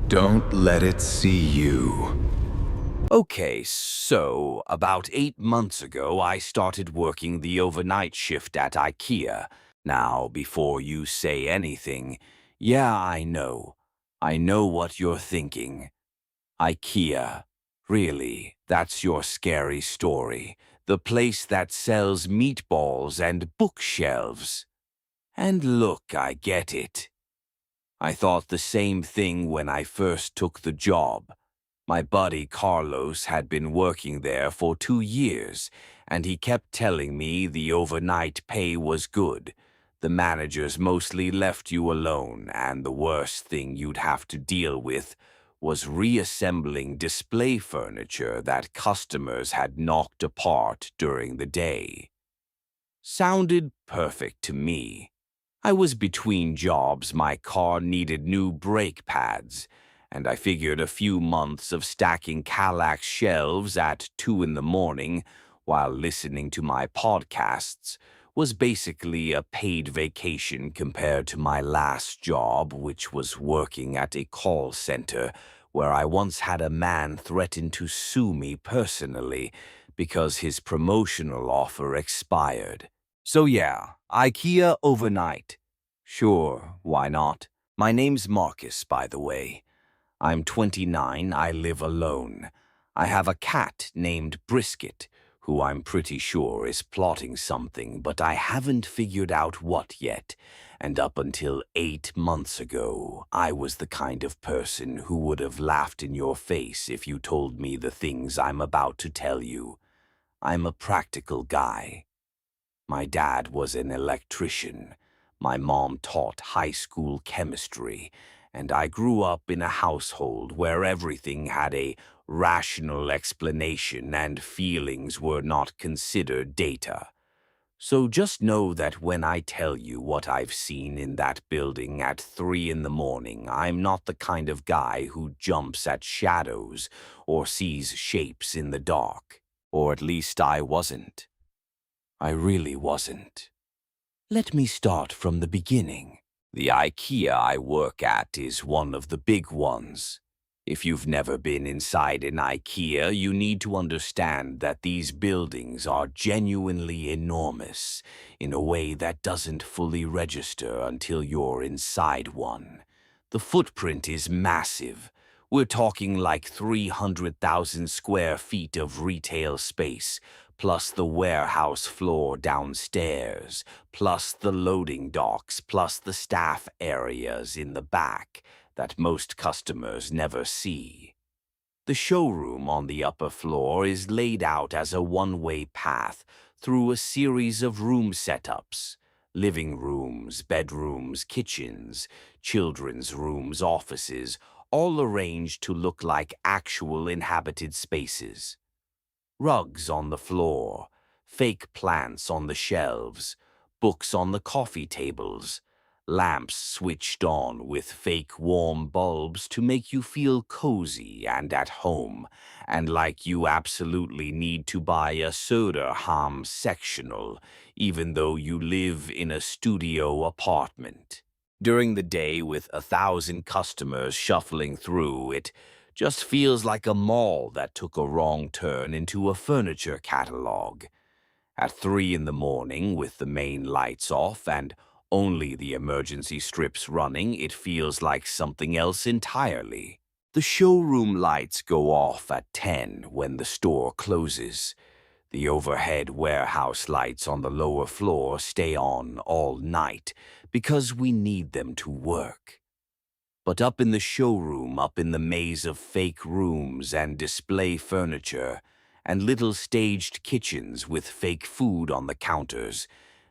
Don't let it see you. Okay, so about 8 months ago, I started working the overnight shift at IKEA. Now, before you say anything, yeah, I know. I know what you're thinking. IKEA. Really, that's your scary story. The place that sells meatballs and bookshelves. And look, I get it. I thought the same thing when I first took the job. My buddy Carlos had been working there for 2 years, and he kept telling me the overnight pay was good. The managers mostly left you alone, and the worst thing you'd have to deal with was reassembling display furniture that customers had knocked apart during the day. Sounded perfect to me. I was between jobs, my car needed new brake pads, and I figured a few months of stacking Kallax shelves at 2 in the morning while listening to my podcasts was basically a paid vacation compared to my last job, which was working at a call center where I once had a man threaten to sue me personally because his promotional offer expired. So yeah, IKEA overnight. Sure, why not? My name's Marcus, by the way. I'm 29, I live alone. I have a cat named Brisket, who I'm pretty sure is plotting something, but I haven't figured out what yet. And up until 8 months ago, I was the kind of person who would have laughed in your face if you told me the things I'm about to tell you. I'm a practical guy. My dad was an electrician. My mom taught high school chemistry, and I grew up in a household where everything had a rational explanation and feelings were not considered data. So just know that when I tell you what I've seen in that building at 3 in the morning, I'm not the kind of guy who jumps at shadows or sees shapes in the dark. Or at least I wasn't. I really wasn't. Let me start from the beginning. The IKEA I work at is one of the big ones. If you've never been inside an IKEA, you need to understand that these buildings are genuinely enormous in a way that doesn't fully register until you're inside one. The footprint is massive. We're talking like 300,000 square feet of retail space, plus the warehouse floor downstairs, plus the loading docks, plus the staff areas in the back that most customers never see. The showroom on the upper floor is laid out as a one-way path through a series of room setups. Living rooms, bedrooms, kitchens, children's rooms, offices, all arranged to look like actual inhabited spaces. Rugs on the floor, fake plants on the shelves, books on the coffee tables, lamps switched on with fake warm bulbs to make you feel cozy and at home, and like you absolutely need to buy a soda ham sectional, even though you live in a studio apartment. During the day with 1,000 customers shuffling through, it just feels like a mall that took a wrong turn into a furniture catalog. At 3 in the morning, with the main lights off and only the emergency strips running, it feels like something else entirely. The showroom lights go off at 10 when the store closes. The overhead warehouse lights on the lower floor stay on all night because we need them to work. But up in the showroom, up in the maze of fake rooms and display furniture, and little staged kitchens with fake food on the counters,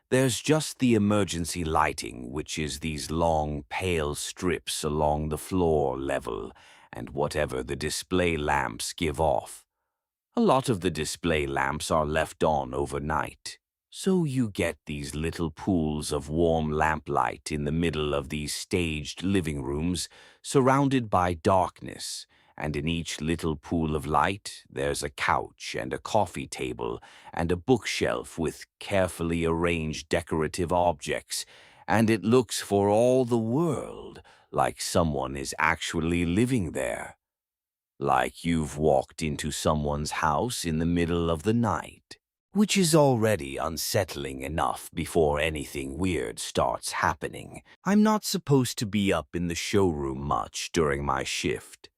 there's just the emergency lighting, which is these long, pale strips along the floor level, and whatever the display lamps give off. A lot of the display lamps are left on overnight. So you get these little pools of warm lamplight in the middle of these staged living rooms, surrounded by darkness, and in each little pool of light there's a couch and a coffee table and a bookshelf with carefully arranged decorative objects, and it looks for all the world like someone is actually living there. Like you've walked into someone's house in the middle of the night, which is already unsettling enough before anything weird starts happening. I'm not supposed to be up in the showroom much during my shift.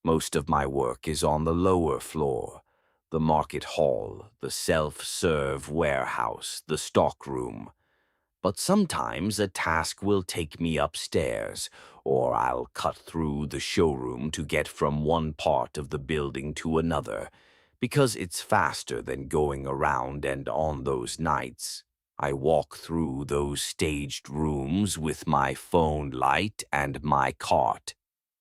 Most of my work is on the lower floor, the market hall, the self-serve warehouse, the stockroom. But sometimes a task will take me upstairs, or I'll cut through the showroom to get from one part of the building to another, because it's faster than going around, and on those nights, I walk through those staged rooms with my phone light and my cart,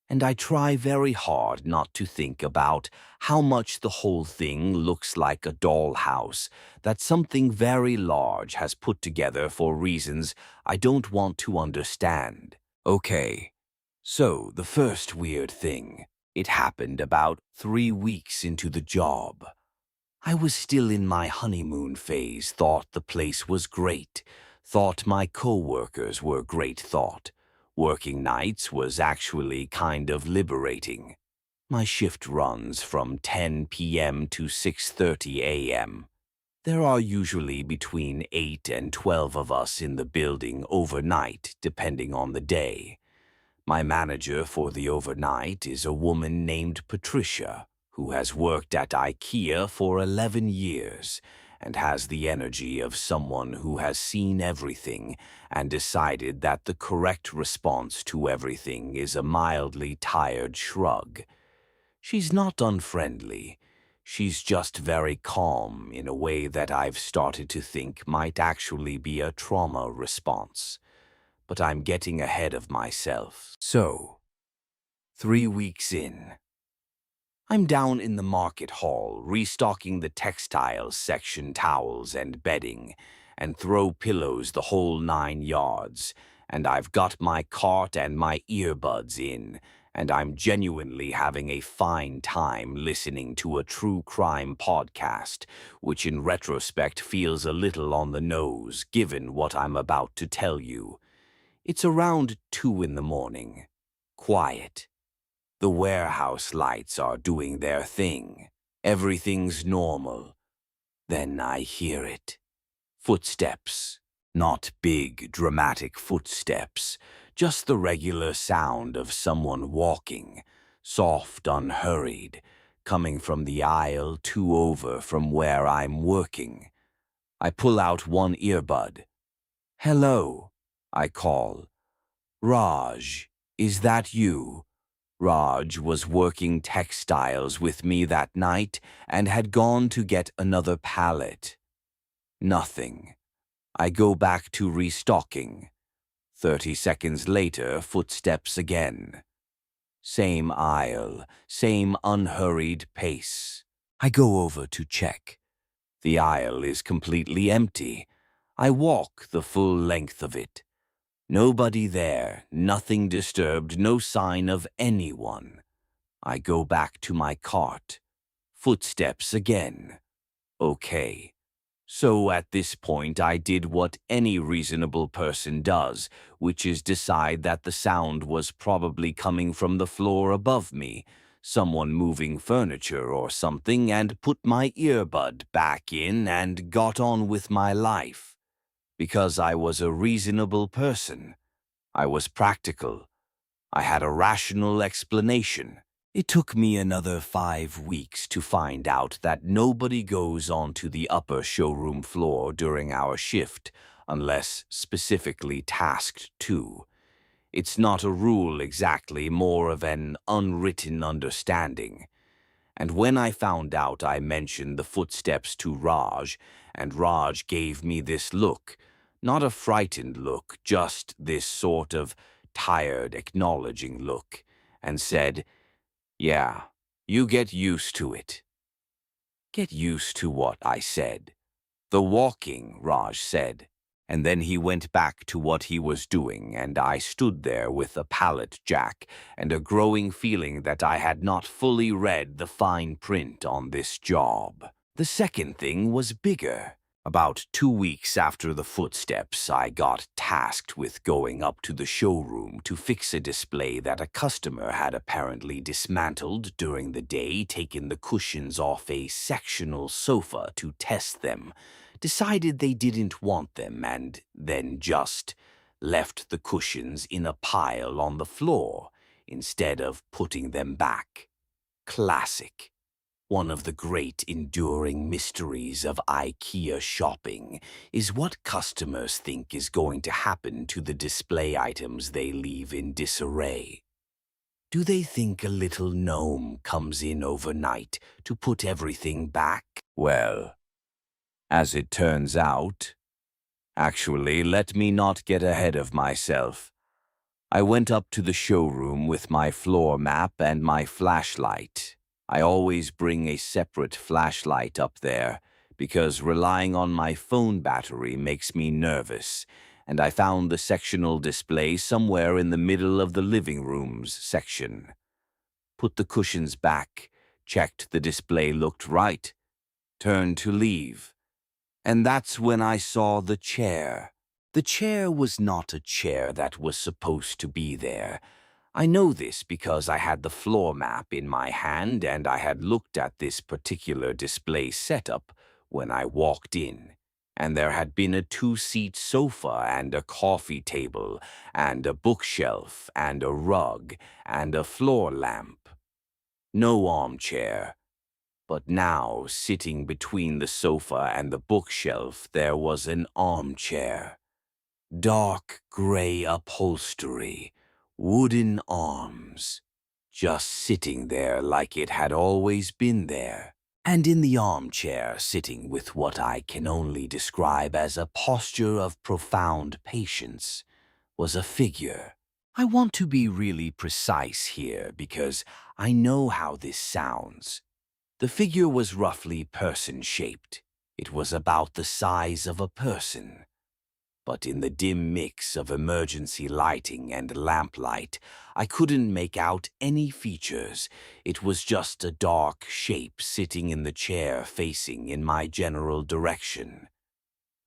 and I try very hard not to think about how much the whole thing looks like a dollhouse that something very large has put together for reasons I don't want to understand. Okay, so the first weird thing, it happened about 3 weeks into the job. I was still in my honeymoon phase, thought the place was great, thought my co-workers were great, thought working nights was actually kind of liberating. My shift runs from 10 p.m. to 6:30 a.m. There are usually between 8 and 12 of us in the building overnight, depending on the day. My manager for the overnight is a woman named Patricia, who has worked at IKEA for 11 years and has the energy of someone who has seen everything and decided that the correct response to everything is a mildly tired shrug. She's not unfriendly. She's just very calm in a way that I've started to think might actually be a trauma response. But I'm getting ahead of myself. So, 3 weeks in, I'm down in the market hall restocking the textiles section, towels and bedding, and throw pillows, the whole 9 yards, and I've got my cart and my earbuds in, and I'm genuinely having a fine time listening to a true crime podcast, which in retrospect feels a little on the nose given what I'm about to tell you. It's around 2 in the morning. Quiet. The warehouse lights are doing their thing. Everything's normal. Then I hear it. Footsteps. Not big, dramatic footsteps, just the regular sound of someone walking, soft, unhurried, coming from the aisle 2 over from where I'm working. I pull out one earbud. "Hello," I call. "Raj, is that you?" Raj was working textiles with me that night and had gone to get another pallet. Nothing. I go back to restocking. 30 seconds later, footsteps again. Same aisle, same unhurried pace. I go over to check. The aisle is completely empty. I walk the full length of it. Nobody there, nothing disturbed, no sign of anyone. I go back to my cart. Footsteps again. Okay. So at this point I did what any reasonable person does, which is decide that the sound was probably coming from the floor above me, someone moving furniture or something, and put my earbud back in and got on with my life. Because I was a reasonable person. I was practical. I had a rational explanation. It took me another 5 weeks to find out that nobody goes onto the upper showroom floor during our shift unless specifically tasked to. It's not a rule exactly, more of an unwritten understanding. And when I found out, I mentioned the footsteps to Raj, and Raj gave me this look. Not a frightened look, just this sort of tired, acknowledging look, and said, "Yeah, you get used to it." "Get used to what?" I said. "The walking," Raj said. And then he went back to what he was doing, and I stood there with a pallet jack and a growing feeling that I had not fully read the fine print on this job. The second thing was bigger. About 2 weeks after the footsteps, I got tasked with going up to the showroom to fix a display that a customer had apparently dismantled during the day, taken the cushions off a sectional sofa to test them, decided they didn't want them, and then just left the cushions in a pile on the floor instead of putting them back. Classic. One of the great enduring mysteries of IKEA shopping is what customers think is going to happen to the display items they leave in disarray. Do they think a little gnome comes in overnight to put everything back? Well, as it turns out, actually, let me not get ahead of myself. I went up to the showroom with my floor map and my flashlight. I always bring a separate flashlight up there because relying on my phone battery makes me nervous, and I found the sectional display somewhere in the middle of the living room's section. Put the cushions back, checked the display looked right, turned to leave. And that's when I saw the chair. The chair was not a chair that was supposed to be there. I know this because I had the floor map in my hand and I had looked at this particular display setup when I walked in. And there had been a 2-seat sofa and a coffee table and a bookshelf and a rug and a floor lamp. No armchair. But now, sitting between the sofa and the bookshelf, there was an armchair. Dark gray upholstery, wooden arms, just sitting there like it had always been there. And in the armchair, sitting with what I can only describe as a posture of profound patience, was a figure. I want to be really precise here because I know how this sounds. The figure was roughly person-shaped. It was about the size of a person. But in the dim mix of emergency lighting and lamplight, I couldn't make out any features. It was just a dark shape sitting in the chair facing in my general direction.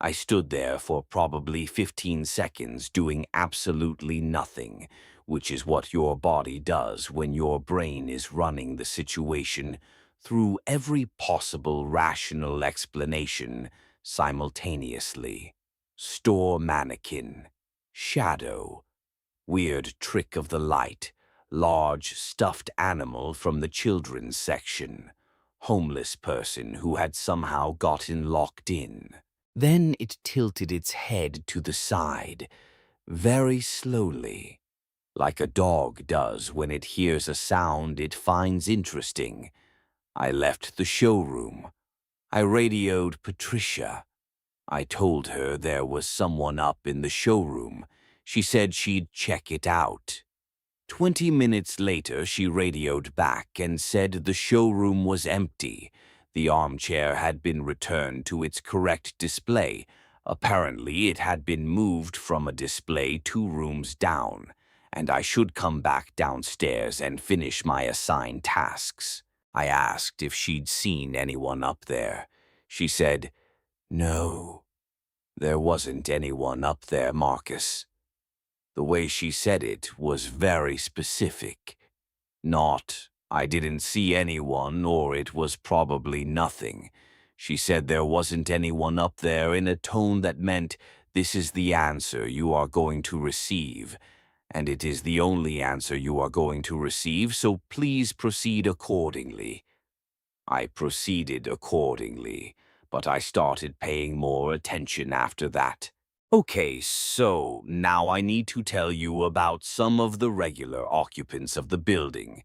I stood there for probably 15 seconds doing absolutely nothing, which is what your body does when your brain is running the situation through every possible rational explanation simultaneously. Store mannequin, shadow, weird trick of the light, large stuffed animal from the children's section, homeless person who had somehow gotten locked in. Then it tilted its head to the side, very slowly, like a dog does when it hears a sound it finds interesting. I left the showroom. I radioed Patricia. I told her there was someone up in the showroom. She said she'd check it out. 20 minutes later, she radioed back and said the showroom was empty. The armchair had been returned to its correct display. Apparently, it had been moved from a display 2 rooms down, and I should come back downstairs and finish my assigned tasks. I asked if she'd seen anyone up there. She said, "No, there wasn't anyone up there, Marcus." The way she said it was very specific. Not, "I didn't see anyone," or "it was probably nothing." She said there wasn't anyone up there in a tone that meant, "This is the answer you are going to receive, and it is the only answer you are going to receive, so please proceed accordingly." I proceeded accordingly, but I started paying more attention after that. Okay, so now I need to tell you about some of the regular occupants of the building.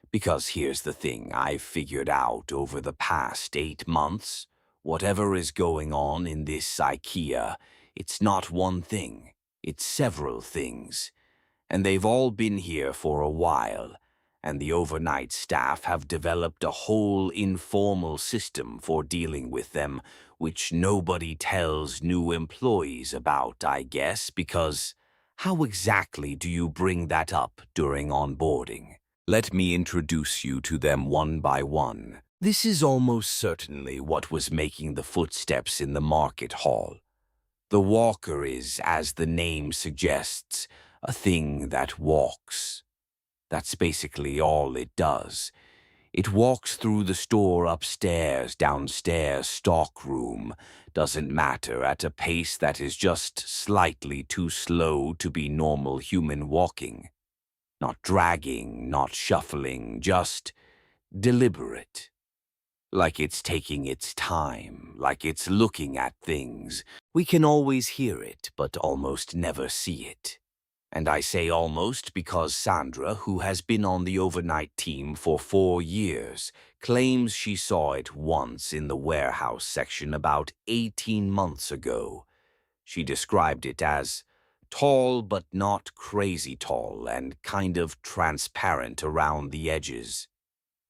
Because here's the thing I've figured out over the past 8 months. Whatever is going on in this IKEA, it's not one thing, it's several things. And they've all been here for a while, and the overnight staff have developed a whole informal system for dealing with them, which nobody tells new employees about, I guess, because how exactly do you bring that up during onboarding? Let me introduce you to them one by one. This is almost certainly what was making the footsteps in the market hall. The walker is, as the name suggests, a thing that walks. That's basically all it does. It walks through the store upstairs, downstairs, stockroom, doesn't matter, at a pace that is just slightly too slow to be normal human walking. Not dragging, not shuffling, just deliberate. Like it's taking its time, like it's looking at things. We can always hear it, but almost never see it. And I say almost because Sandra, who has been on the overnight team for 4 years, claims she saw it once in the warehouse section about 18 months ago. She described it as tall but not crazy tall and kind of transparent around the edges.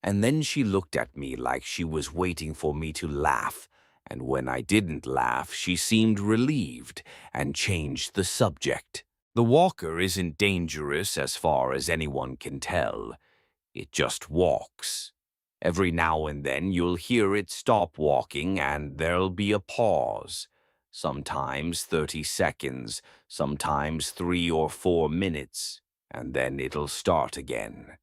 And then she looked at me like she was waiting for me to laugh, and when I didn't laugh, she seemed relieved and changed the subject. The walker isn't dangerous as far as anyone can tell. It just walks. Every now and then you'll hear it stop walking and there'll be a pause. Sometimes 30 seconds, sometimes 3 or 4 minutes, and then it'll start again.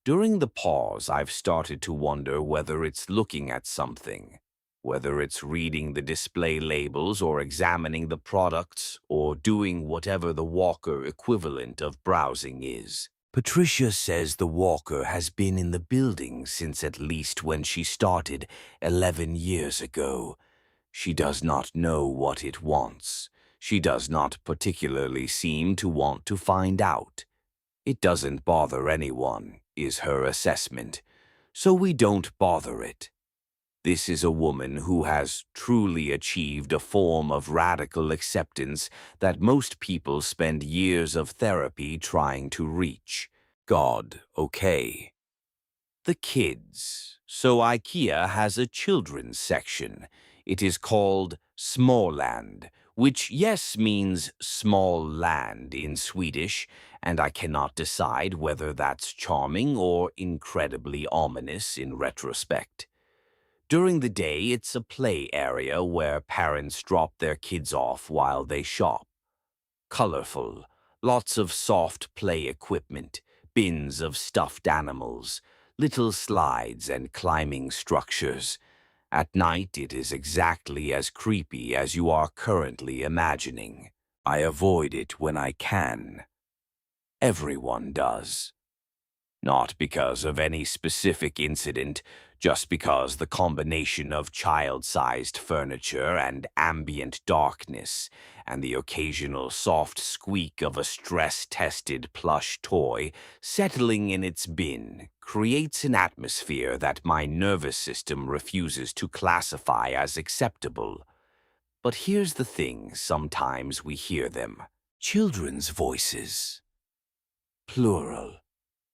During the pause, I've started to wonder whether it's looking at something, whether it's reading the display labels or examining the products or doing whatever the walker equivalent of browsing is. Patricia says the walker has been in the building since at least when she started 11 years ago. She does not know what it wants. She does not particularly seem to want to find out. It doesn't bother anyone, is her assessment, so we don't bother it. This is a woman who has truly achieved a form of radical acceptance that most people spend years of therapy trying to reach. God, okay. The kids. So IKEA has a children's section. It is called Småland, which yes means small land in Swedish, and I cannot decide whether that's charming or incredibly ominous in retrospect. During the day, it's a play area where parents drop their kids off while they shop. Colorful, lots of soft play equipment, bins of stuffed animals, little slides and climbing structures. At night, it is exactly as creepy as you are currently imagining. I avoid it when I can. Everyone does. Not because of any specific incident, just because the combination of child-sized furniture and ambient darkness and the occasional soft squeak of a stress-tested plush toy settling in its bin creates an atmosphere that my nervous system refuses to classify as acceptable. But here's the thing, sometimes we hear them. Children's voices. Plural.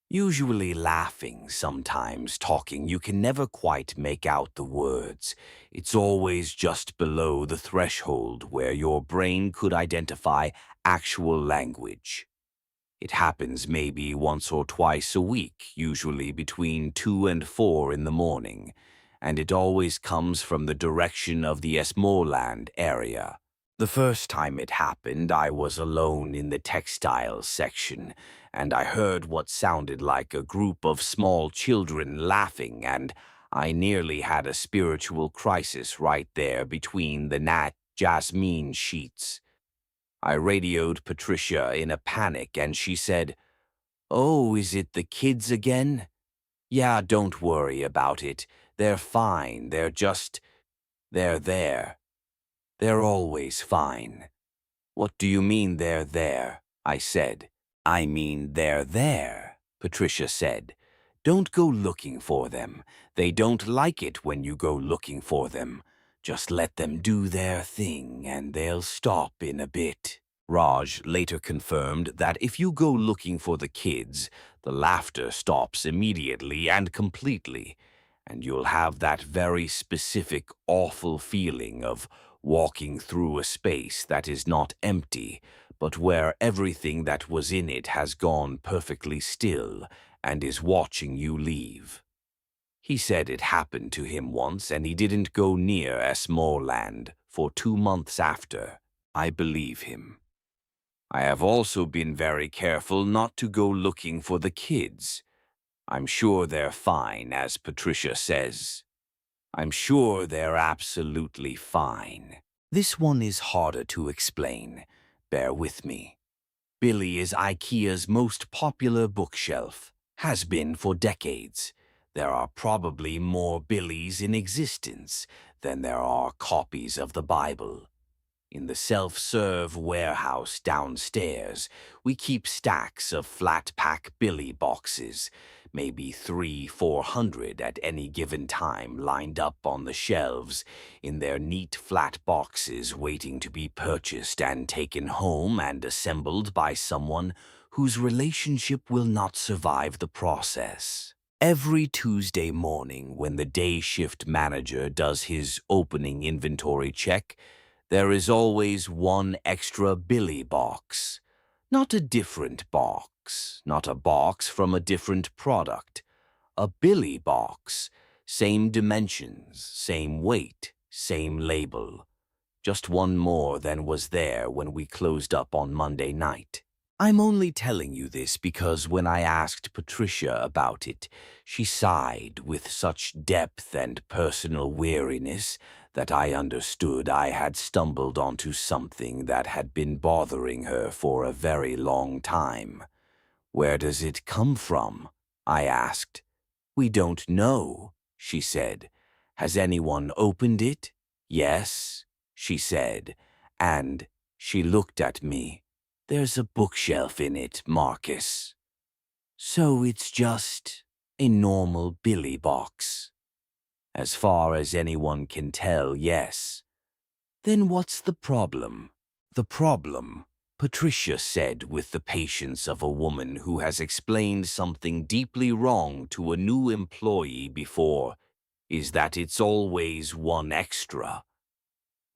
Usually laughing, sometimes talking. You can never quite make out the words. It's always just below the threshold where your brain could identify actual language. It happens maybe once or twice a week, usually between 2 and 4 in the morning, and it always comes from the direction of the Småland area. The first time it happened, I was alone in the textiles section, and I heard what sounded like a group of small children laughing, and I nearly had a spiritual crisis right there between the Nat Jasmine sheets. I radioed Patricia in a panic, and she said, "Oh, is it the kids again? Yeah, don't worry about it. They're fine. They're there. They're always fine." "What do you mean they're there?" I said. "I mean they're there," Patricia said. "Don't go looking for them. They don't like it when you go looking for them. Just let them do their thing and they'll stop in a bit." Raj later confirmed that if you go looking for the kids, the laughter stops immediately and completely, and you'll have that very specific awful feeling of walking through a space that is not empty, but where everything that was in it has gone perfectly still and is watching you leave. He said it happened to him once and he didn't go near Esmoreland for 2 months after. I believe him. I have also been very careful not to go looking for the kids. I'm sure they're fine, as Patricia says. I'm sure they're absolutely fine. This one is harder to explain. Bear with me. Billy is IKEA's most popular bookshelf. Has been for decades. There are probably more Billies in existence than there are copies of the Bible. In the self-serve warehouse downstairs, we keep stacks of flat-pack Billy boxes, maybe 300-400 at any given time, lined up on the shelves in their neat flat boxes waiting to be purchased and taken home and assembled by someone whose relationship will not survive the process. Every Tuesday morning, when the day shift manager does his opening inventory check, there is always one extra Billy box. Not a different box, not a box from a different product. A Billy box, same dimensions, same weight, same label. Just one more than was there when we closed up on Monday night. I'm only telling you this because when I asked Patricia about it, she sighed with such depth and personal weariness that I understood I had stumbled onto something that had been bothering her for a very long time. Where does it come from? I asked. We don't know, she said. Has anyone opened it? Yes, she said, and she looked at me. There's a bookshelf in it, Marcus. So it's just a normal Billy box. As far as anyone can tell, yes. Then what's the problem? The problem, Patricia said with the patience of a woman who has explained something deeply wrong to a new employee before, is that it's always one extra.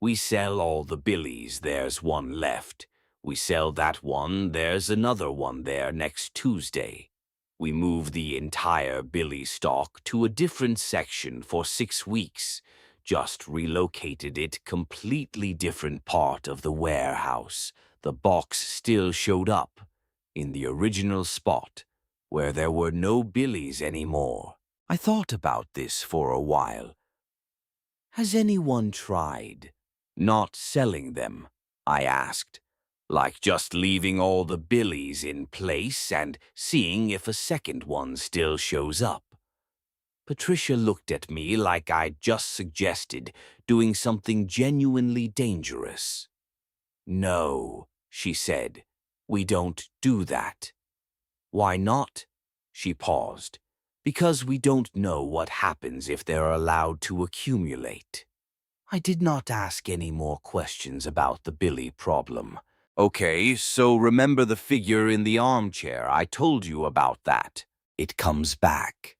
We sell all the Billies, there's one left. We sell that one, there's another one there next Tuesday. We move the entire Billy stock to a different section for 6 weeks, just relocated it completely different part of the warehouse. The box still showed up, in the original spot, where there were no Billies anymore. I thought about this for a while. Has anyone tried not selling them? I asked. Like just leaving all the Billies in place and seeing if a second one still shows up. Patricia looked at me like I'd just suggested doing something genuinely dangerous. No, she said, we don't do that. Why not? She paused. Because we don't know what happens if they're allowed to accumulate. I did not ask any more questions about the Billy problem. Okay, so remember the figure in the armchair? I told you about that. It comes back.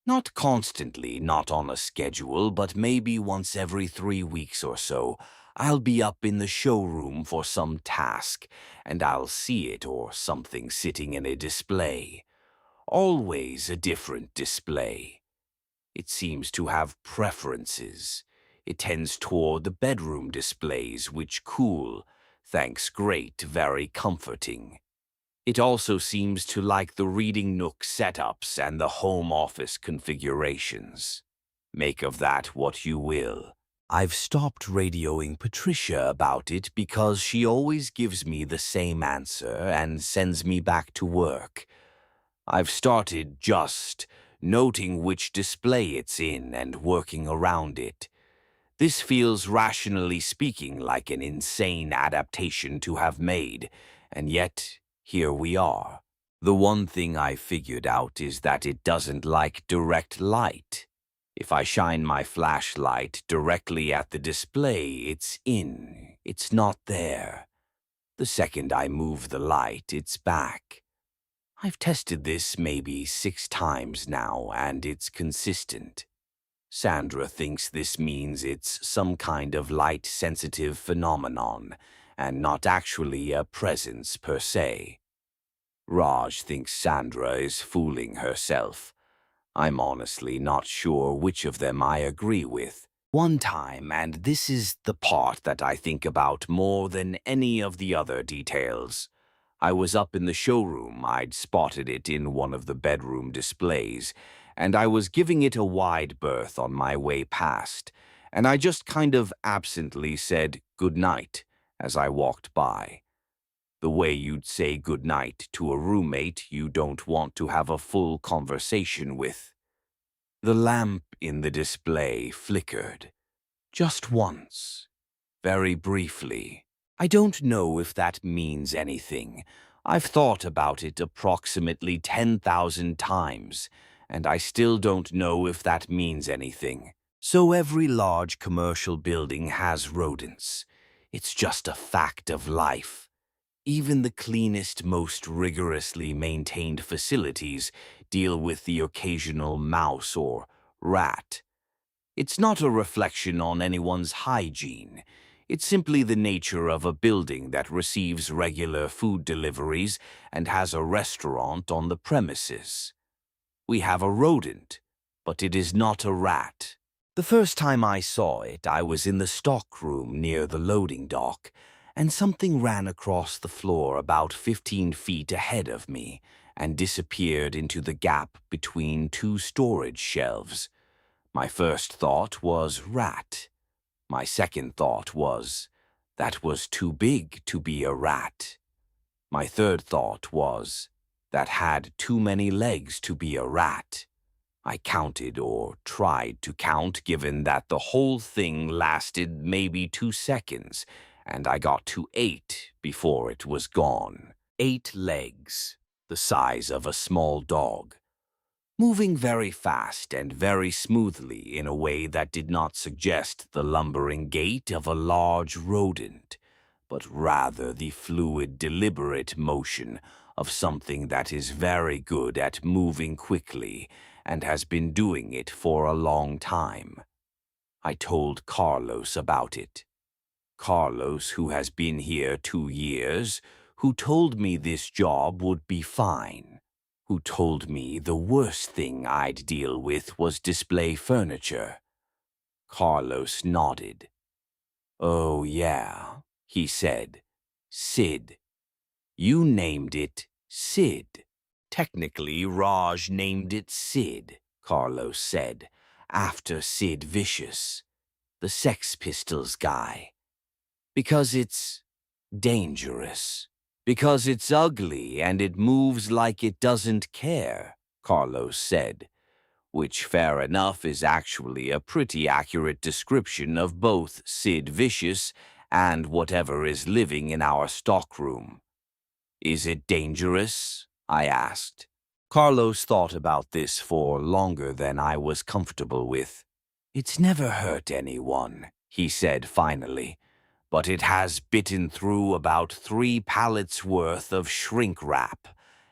Not constantly, not on a schedule, but maybe once every 3 weeks or so. I'll be up in the showroom for some task, and I'll see it or something sitting in a display. Always a different display. It seems to have preferences. It tends toward the bedroom displays, which cool. Thanks, great, very comforting. It also seems to like the reading nook setups and the home office configurations. Make of that what you will. I've stopped radioing Patricia about it because she always gives me the same answer and sends me back to work. I've started just noting which display it's in and working around it. This feels, rationally speaking, like an insane adaptation to have made, and yet here we are. The one thing I figured out is that it doesn't like direct light. If I shine my flashlight directly at the display, it's in. It's not there. The second I move the light, it's back. I've tested this maybe 6 times now, and it's consistent. Sandra thinks this means it's some kind of light-sensitive phenomenon, and not actually a presence per se. Raj thinks Sandra is fooling herself. I'm honestly not sure which of them I agree with. One time, and this is the part that I think about more than any of the other details. I was up in the showroom. I'd spotted it in one of the bedroom displays, and I was giving it a wide berth on my way past, and I just kind of absently said good night as I walked by. The way you'd say good night to a roommate you don't want to have a full conversation with. The lamp in the display flickered. Just once. Very briefly. I don't know if that means anything. I've thought about it approximately 10,000 times, and I still don't know if that means anything. So every large commercial building has rodents. It's just a fact of life. Even the cleanest, most rigorously maintained facilities deal with the occasional mouse or rat. It's not a reflection on anyone's hygiene. It's simply the nature of a building that receives regular food deliveries and has a restaurant on the premises. We have a rodent, but it is not a rat. The first time I saw it, I was in the stock room near the loading dock, and something ran across the floor about 15 feet ahead of me and disappeared into the gap between two storage shelves. My first thought was rat. My second thought was, that was too big to be a rat. My third thought was, that had too many legs to be a rat. I counted or tried to count given that the whole thing lasted maybe 2 seconds, and I got to 8 before it was gone. 8 legs, the size of a small dog, moving very fast and very smoothly in a way that did not suggest the lumbering gait of a large rodent, but rather the fluid, deliberate motion of something that is very good at moving quickly and has been doing it for a long time. I told Carlos about it. Carlos, who has been here 2 years, who told me this job would be fine, who told me the worst thing I'd deal with was display furniture. Carlos nodded. "Oh, yeah," he said. "Sid. You named it Sid." "Technically, Raj named it Sid," Carlos said, "after Sid Vicious, the Sex Pistols guy. Because it's dangerous. Because it's ugly and it moves like it doesn't care," Carlos said, which fair enough is actually a pretty accurate description of both Sid Vicious and whatever is living in our stockroom. "Is it dangerous?" I asked. Carlos thought about this for longer than I was comfortable with. "It's never hurt anyone," he said finally, "but it has bitten through about 3 pallets worth of shrink wrap,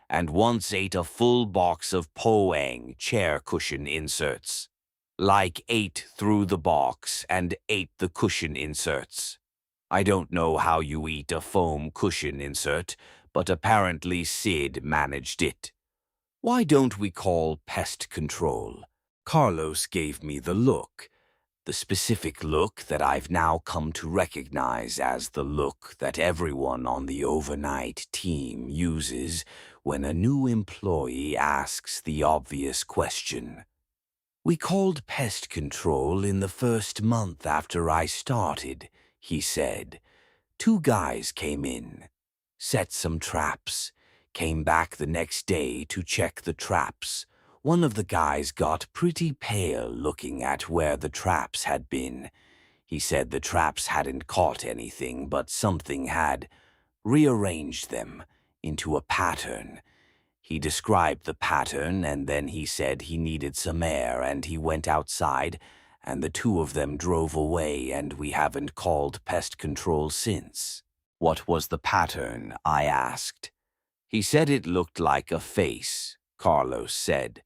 and once ate a full box of Poang chair cushion inserts. Like ate through the box and ate the cushion inserts. I don't know how you eat a foam cushion insert, but apparently Sid managed it. Why don't we call pest control?" Carlos gave me the look, the specific look that I've now come to recognize as the look that everyone on the overnight team uses when a new employee asks the obvious question. "We called pest control in the first month after I started," he said. "2 guys came in, set some traps, came back the next day to check the traps. One of the guys got pretty pale looking at where the traps had been. He said the traps hadn't caught anything, but something had rearranged them into a pattern. He described the pattern, and then he said he needed some air, and he went outside, and the 2 of them drove away, and we haven't called pest control since." "What was the pattern?" I asked. "He said it looked like a face," Carlos said,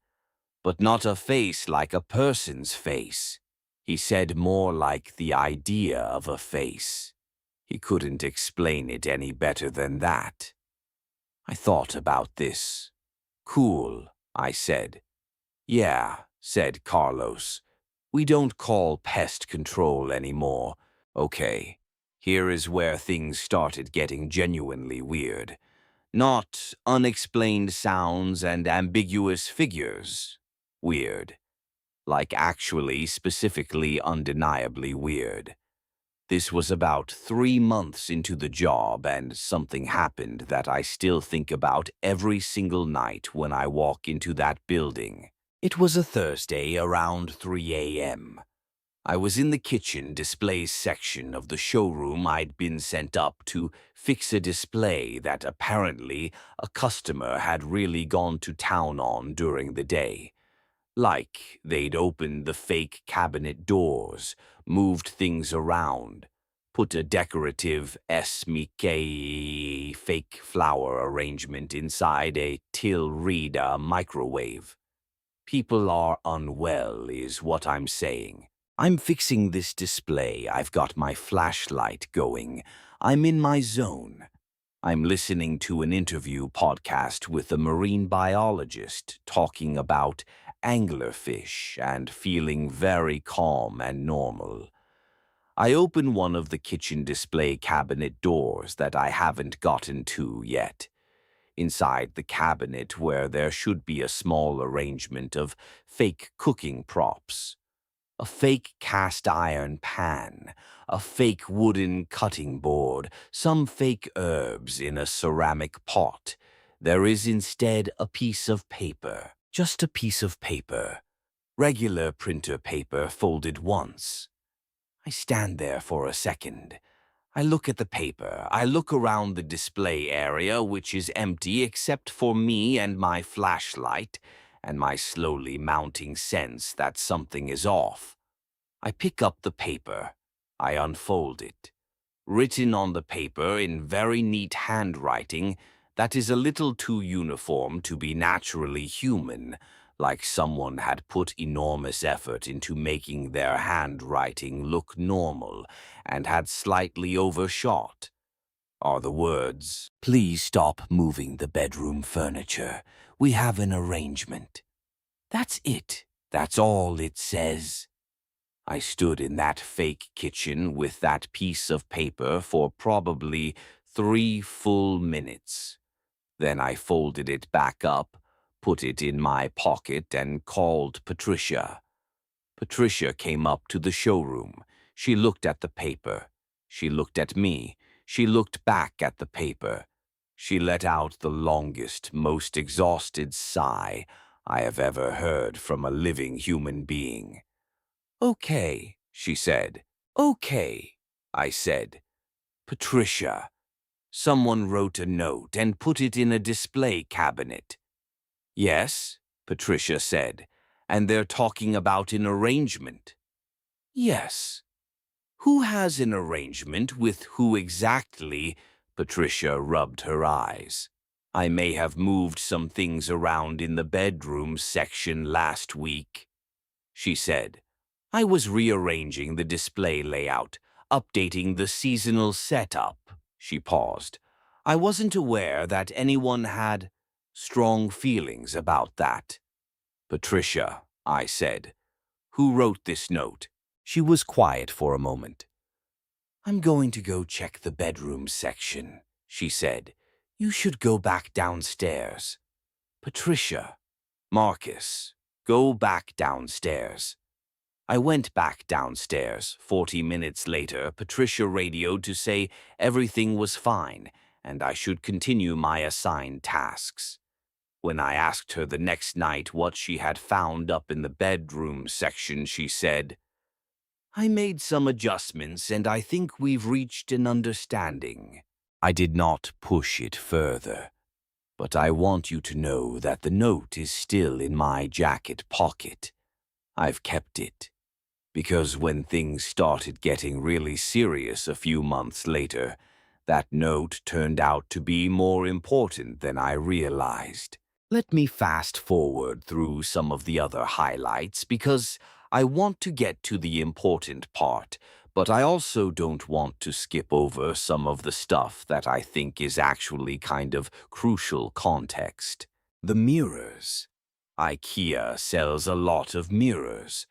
"but not a face like a person's face. He said more like the idea of a face. He couldn't explain it any better than that." I thought about this. "Cool," I said. Yeah, said Carlos. We don't call pest control anymore. Okay, here is where things started getting genuinely weird. Not unexplained sounds and ambiguous figures. Weird. Like actually, specifically, undeniably weird. This was about 3 months into the job, and something happened that I still think about every single night when I walk into that building. It was a Thursday around 3 a.m. I was in the kitchen displays section of the showroom. I'd been sent up to fix a display that apparently a customer had really gone to town on during the day. Like they'd opened the fake cabinet doors, moved things around, put a decorative Mickey fake flower arrangement inside a Tilreda microwave. People are unwell, is what I'm saying. I'm fixing this display. I've got my flashlight going. I'm in my zone. I'm listening to an interview podcast with a marine biologist talking about anglerfish and feeling very calm and normal. I open one of the kitchen display cabinet doors that I haven't gotten to yet. Inside the cabinet, where there should be a small arrangement of fake cooking props. A fake cast iron pan, a fake wooden cutting board, some fake herbs in a ceramic pot. There is instead a piece of paper, just a piece of paper, regular printer paper folded once. I stand there for a second. I look at the paper. I look around the display area, which is empty except for me and my flashlight, and my slowly mounting sense that something is off. I pick up the paper. I unfold it. Written on the paper in very neat handwriting that is a little too uniform to be naturally human, like someone had put enormous effort into making their handwriting look normal and had slightly overshot, are the words, "Please stop moving the bedroom furniture. We have an arrangement." That's it. That's all it says. I stood in that fake kitchen with that piece of paper for probably 3 full minutes. Then I folded it back up, put it in my pocket, and called Patricia. Patricia came up to the showroom. She looked at the paper. She looked at me. She looked back at the paper. She let out the longest, most exhausted sigh I have ever heard from a living human being. "Okay," she said. "Okay," I said. "Patricia, someone wrote a note and put it in a display cabinet." "Yes," Patricia said, "and they're talking about an arrangement." "Yes. Who has an arrangement with who exactly?" Patricia rubbed her eyes. "I may have moved some things around in the bedroom section last week," she said. "I was rearranging the display layout, updating the seasonal setup." She paused. "I wasn't aware that anyone had strong feelings about that." "Patricia," I said, "who wrote this note?" She was quiet for a moment. "I'm going to go check the bedroom section," she said. "You should go back downstairs." "Patricia." "Marcus, go back downstairs." I went back downstairs. 40 minutes later, Patricia radioed to say everything was fine and I should continue my assigned tasks. When I asked her the next night what she had found up in the bedroom section, she said, "I made some adjustments and I think we've reached an understanding." I did not push it further, but I want you to know that the note is still in my jacket pocket. I've kept it. Because when things started getting really serious a few months later, that note turned out to be more important than I realized. Let me fast forward through some of the other highlights because I want to get to the important part, but I also don't want to skip over some of the stuff that I think is actually kind of crucial context. The mirrors. IKEA sells a lot of mirrors.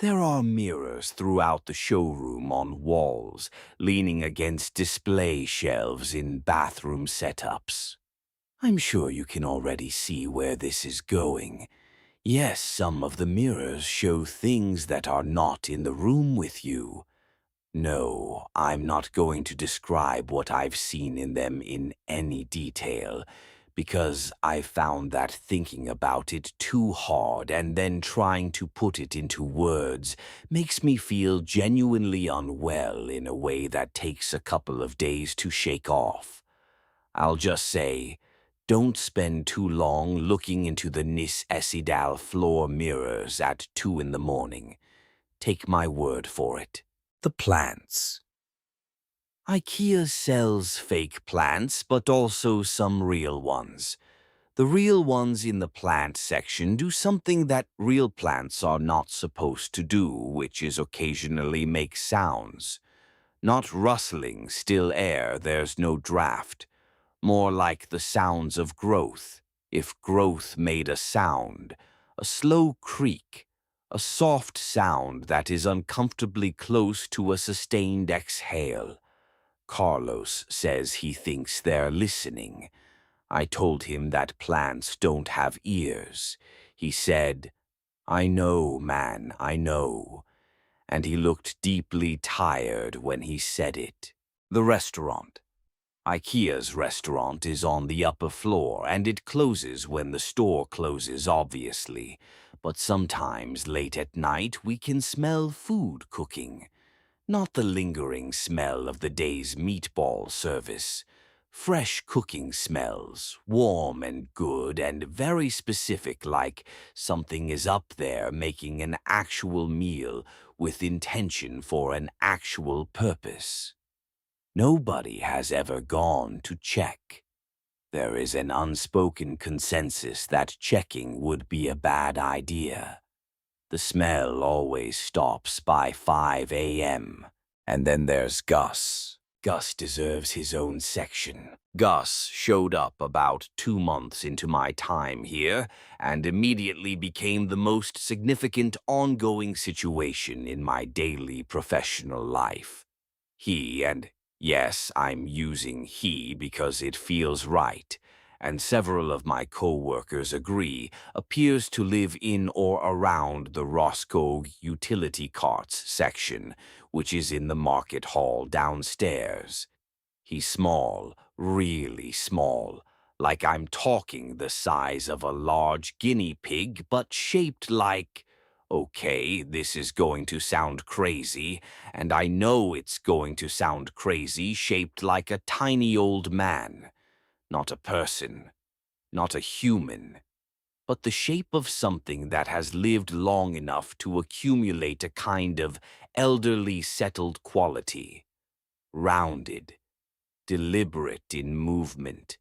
There are mirrors throughout the showroom on walls, leaning against display shelves in bathroom setups. I'm sure you can already see where this is going. Yes, some of the mirrors show things that are not in the room with you. No, I'm not going to describe what I've seen in them in any detail, because I found that thinking about it too hard and then trying to put it into words makes me feel genuinely unwell in a way that takes a couple of days to shake off. I'll just say, don't spend too long looking into the Nis Essidal floor mirrors at 2 in the morning. Take my word for it. The plants. IKEA sells fake plants, but also some real ones. The real ones in the plant section do something that real plants are not supposed to do, which is occasionally make sounds. Not rustling, still air, there's no draft. More like the sounds of growth, if growth made a sound, a slow creak, a soft sound that is uncomfortably close to a sustained exhale. Carlos says he thinks they're listening. I told him that plants don't have ears. He said, "I know, man, I know." And he looked deeply tired when he said it. The restaurant. IKEA's restaurant is on the upper floor, and it closes when the store closes, obviously. But sometimes late at night we can smell food cooking. Not the lingering smell of the day's meatball service. Fresh cooking smells, warm and good and very specific, like something is up there making an actual meal with intention for an actual purpose. Nobody has ever gone to check. There is an unspoken consensus that checking would be a bad idea. The smell always stops by 5 a.m. And then there's Gus. Gus deserves his own section. Gus showed up about 2 months into my time here and immediately became the most significant ongoing situation in my daily professional life. He, and yes, I'm using he because it feels right, and several of my co-workers agree, appears to live in or around the Roscoe utility carts section, which is in the market hall downstairs. He's small, really small, like I'm talking the size of a large guinea pig, but shaped like... Okay, this is going to sound crazy, and I know it's going to sound crazy, shaped like a tiny old man. Not a person, not a human, but the shape of something that has lived long enough to accumulate a kind of elderly settled quality. Rounded, deliberate in movement,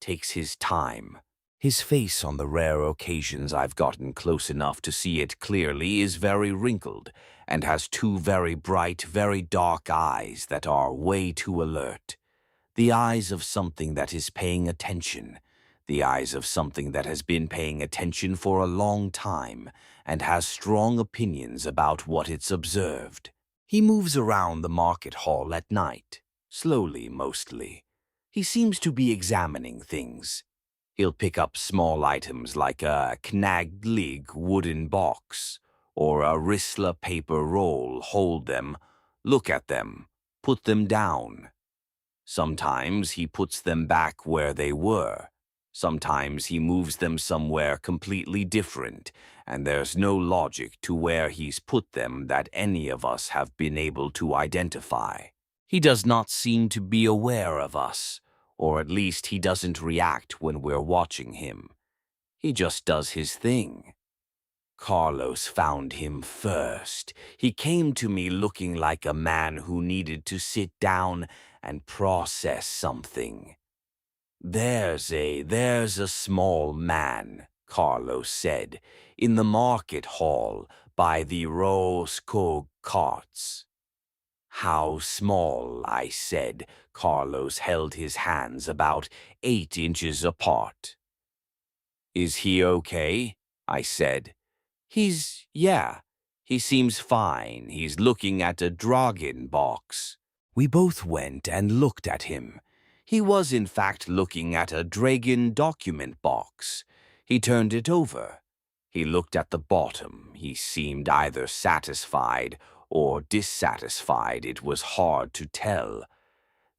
takes his time. His face on the rare occasions I've gotten close enough to see it clearly is very wrinkled and has 2 very bright, very dark eyes that are way too alert. The eyes of something that is paying attention. The eyes of something that has been paying attention for a long time and has strong opinions about what it's observed. He moves around the market hall at night, slowly mostly. He seems to be examining things. He'll pick up small items like a Knaglig wooden box or a Rissla paper roll, hold them, look at them, put them down. Sometimes he puts them back where they were. Sometimes he moves them somewhere completely different, and there's no logic to where he's put them that any of us have been able to identify. He does not seem to be aware of us, or at least he doesn't react when we're watching him. He just does his thing. Carlos found him first. He came to me looking like a man who needed to sit down and process something. There's a small man, Carlos said, in the market hall by the Roscoe carts. How small, I said. Carlos held his hands about 8 inches apart. Is he okay? I said. Yeah, he seems fine. He's looking at a Dragon box. We both went and looked at him. He was in fact looking at a Dragon document box. He turned it over. He looked at the bottom. He seemed either satisfied or dissatisfied. It was hard to tell.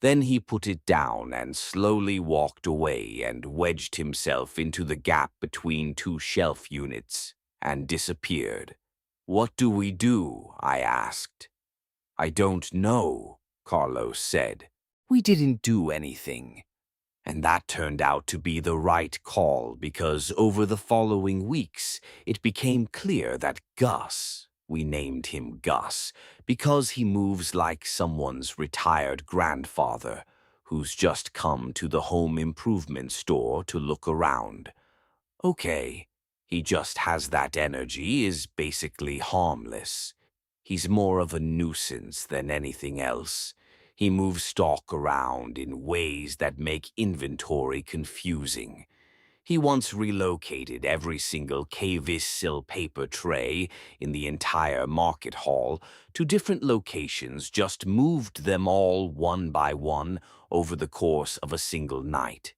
Then he put it down and slowly walked away and wedged himself into the gap between two shelf units and disappeared. "What do we do?" I asked. "I don't know," Carlos said. "We didn't do anything." And that turned out to be the right call because over the following weeks it became clear that Gus, we named him Gus, because he moves like someone's retired grandfather who's just come to the home improvement store to look around. Okay, he just has that energy, is basically harmless. He's more of a nuisance than anything else. He moves stock around in ways that make inventory confusing. He once relocated every single K-Vis paper tray in the entire market hall to different locations, just moved them all one by one over the course of a single night.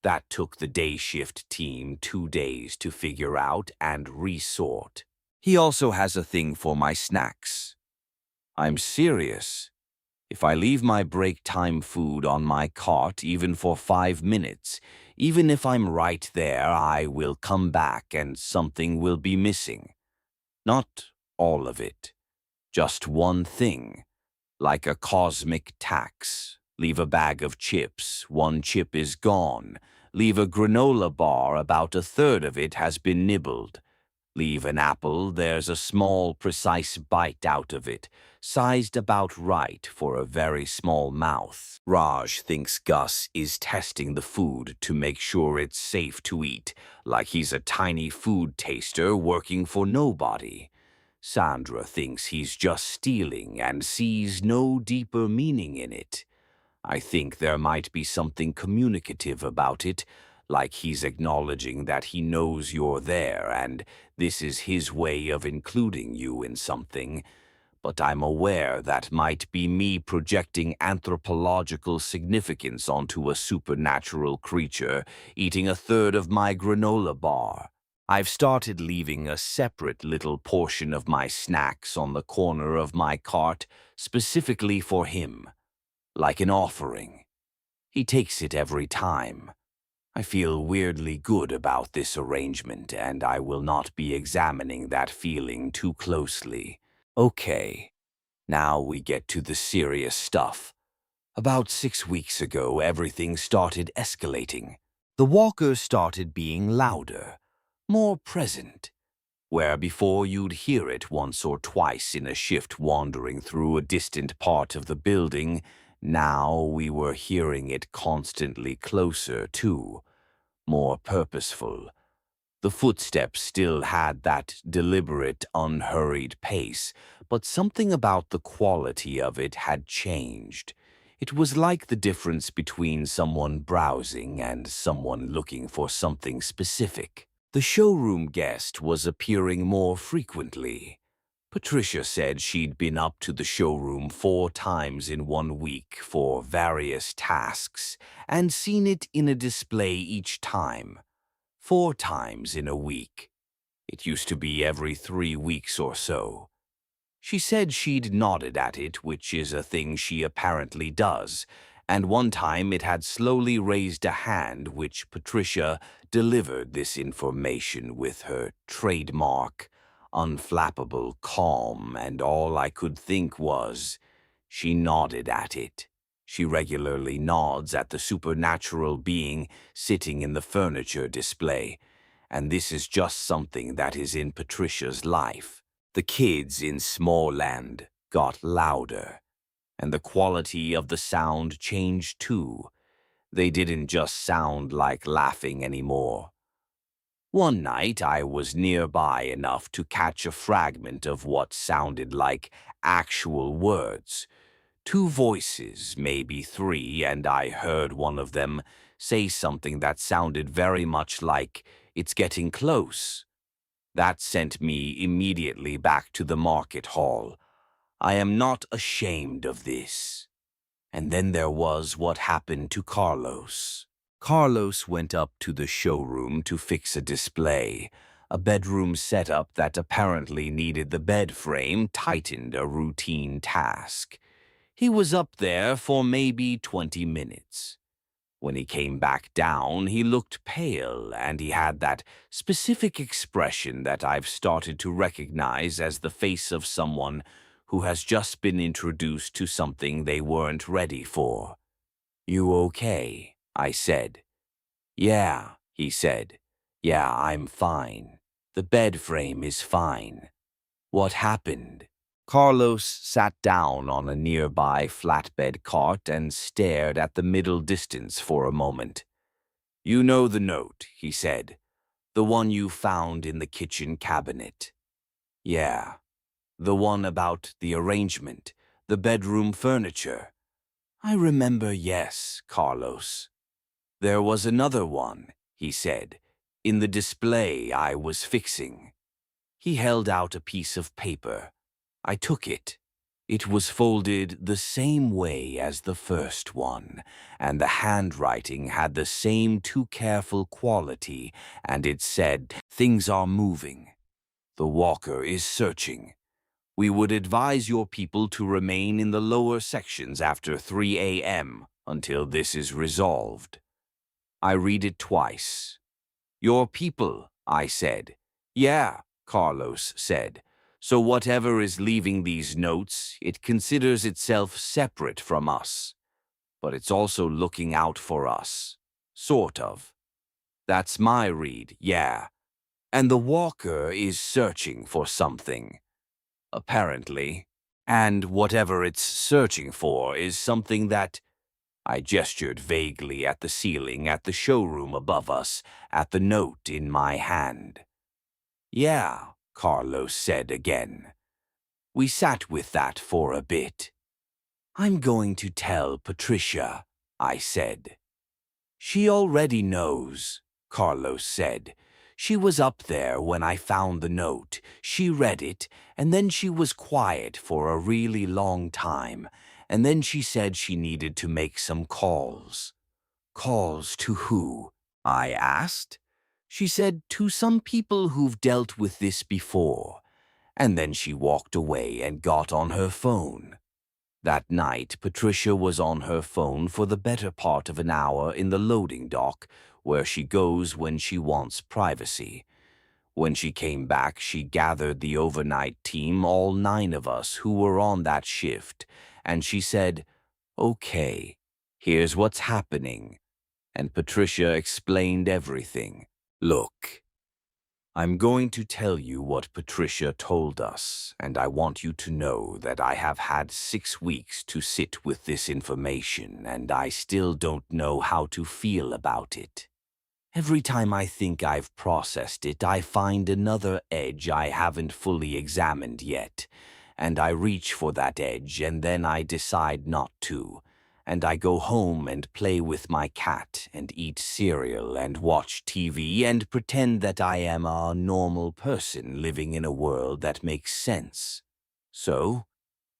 That took the day shift team 2 days to figure out and resort. He also has a thing for my snacks. I'm serious. If I leave my break time food on my cart even for 5 minutes, even if I'm right there, I will come back and something will be missing. Not all of it. Just one thing. Like a cosmic tax. Leave a bag of chips, one chip is gone. Leave a granola bar, about a third of it has been nibbled. Leave an apple, there's a small, precise bite out of it, sized about right for a very small mouth. Raj thinks Gus is testing the food to make sure it's safe to eat, like he's a tiny food taster working for nobody. Sandra thinks he's just stealing and sees no deeper meaning in it. I think there might be something communicative about it, like he's acknowledging that he knows you're there and this is his way of including you in something. But I'm aware that might be me projecting anthropological significance onto a supernatural creature eating a third of my granola bar. I've started leaving a separate little portion of my snacks on the corner of my cart specifically for him, like an offering. He takes it every time. I feel weirdly good about this arrangement, and I will not be examining that feeling too closely. Okay, now we get to the serious stuff. About 6 weeks ago, everything started escalating. The walkers started being louder, more present. Where before you'd hear it once or twice in a shift wandering through a distant part of the building, now we were hearing it constantly closer too, more purposeful. The footsteps still had that deliberate, unhurried pace, but something about the quality of it had changed. It was like the difference between someone browsing and someone looking for something specific. The showroom guest was appearing more frequently. Patricia said she'd been up to the showroom 4 times in 1 week for various tasks and seen it in a display each time. 4 times in a week. It used to be every 3 weeks or so. She said she'd nodded at it, which is a thing she apparently does, and one time it had slowly raised a hand, which Patricia delivered this information with her trademark, unflappable calm, and all I could think was, she nodded at it. She regularly nods at the supernatural being sitting in the furniture display, and this is just something that is in Patricia's life. The kids in Smallland got louder, and the quality of the sound changed too. They didn't just sound like laughing anymore. One night I was nearby enough to catch a fragment of what sounded like actual words. 2 voices, maybe 3, and I heard one of them say something that sounded very much like, "It's getting close." That sent me immediately back to the market hall. I am not ashamed of this. And then there was what happened to Carlos. Carlos went up to the showroom to fix a display. A bedroom setup that apparently needed the bed frame tightened a routine task. He was up there for maybe 20 minutes. When he came back down, he looked pale and he had that specific expression that I've started to recognize as the face of someone who has just been introduced to something they weren't ready for. "You okay?" I said. "Yeah," he said. "Yeah, I'm fine. The bed frame is fine." "What happened?" Carlos sat down on a nearby flatbed cart and stared at the middle distance for a moment. "You know the note," he said. "The one you found in the kitchen cabinet." "Yeah. The one about the arrangement, the bedroom furniture." "I remember, yes, Carlos." "There was another one," he said, "in the display I was fixing." He held out a piece of paper. I took it. It was folded the same way as the first one, and the handwriting had the same too careful quality, and it said, "Things are moving. The walker is searching. We would advise your people to remain in the lower sections after 3 a.m. until this is resolved." I read it twice. "Your people," I said. "Yeah," Carlos said. "So whatever is leaving these notes, it considers itself separate from us. But it's also looking out for us. Sort of." "That's my read, yeah. And the walker is searching for something. Apparently. And whatever it's searching for is something that—" I gestured vaguely at the ceiling at the showroom above us, at the note in my hand. "Yeah," Carlos said again. We sat with that for a bit. "I'm going to tell Patricia," I said. "She already knows," Carlos said. "She was up there when I found the note. She read it, and then she was quiet for a really long time, and then she said she needed to make some calls." "Calls to who?" I asked. "She said to some people who've dealt with this before." And then she walked away and got on her phone. That night, Patricia was on her phone for the better part of an hour in the loading dock, where she goes when she wants privacy. When she came back, she gathered the overnight team, all 9 of us who were on that shift, and she said, "Okay, here's what's happening." And Patricia explained everything. "Look, I'm going to tell you what Patricia told us, and I want you to know that I have had 6 weeks to sit with this information, and I still don't know how to feel about it. Every time I think I've processed it, I find another edge I haven't fully examined yet, and I reach for that edge, and then I decide not to. And I go home and play with my cat and eat cereal and watch TV and pretend that I am a normal person living in a world that makes sense. So,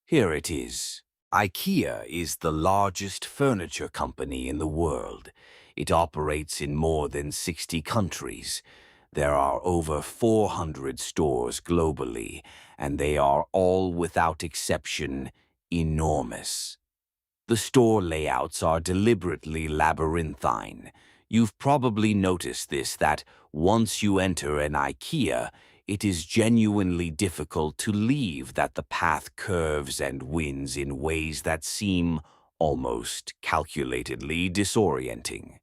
here it is. IKEA is the largest furniture company in the world. It operates in more than 60 countries. There are over 400 stores globally, and they are all, without exception, enormous. The store layouts are deliberately labyrinthine. You've probably noticed this, that once you enter an IKEA, it is genuinely difficult to leave, that the path curves and winds in ways that seem almost calculatedly disorienting.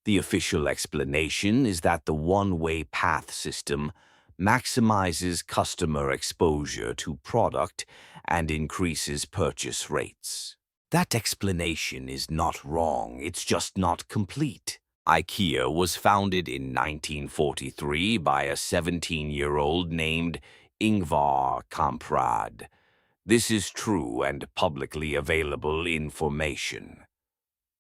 The official explanation is that the one-way path system maximizes customer exposure to product and increases purchase rates. That explanation is not wrong, it's just not complete. IKEA was founded in 1943 by a 17-year-old named Ingvar Kamprad. This is true and publicly available information.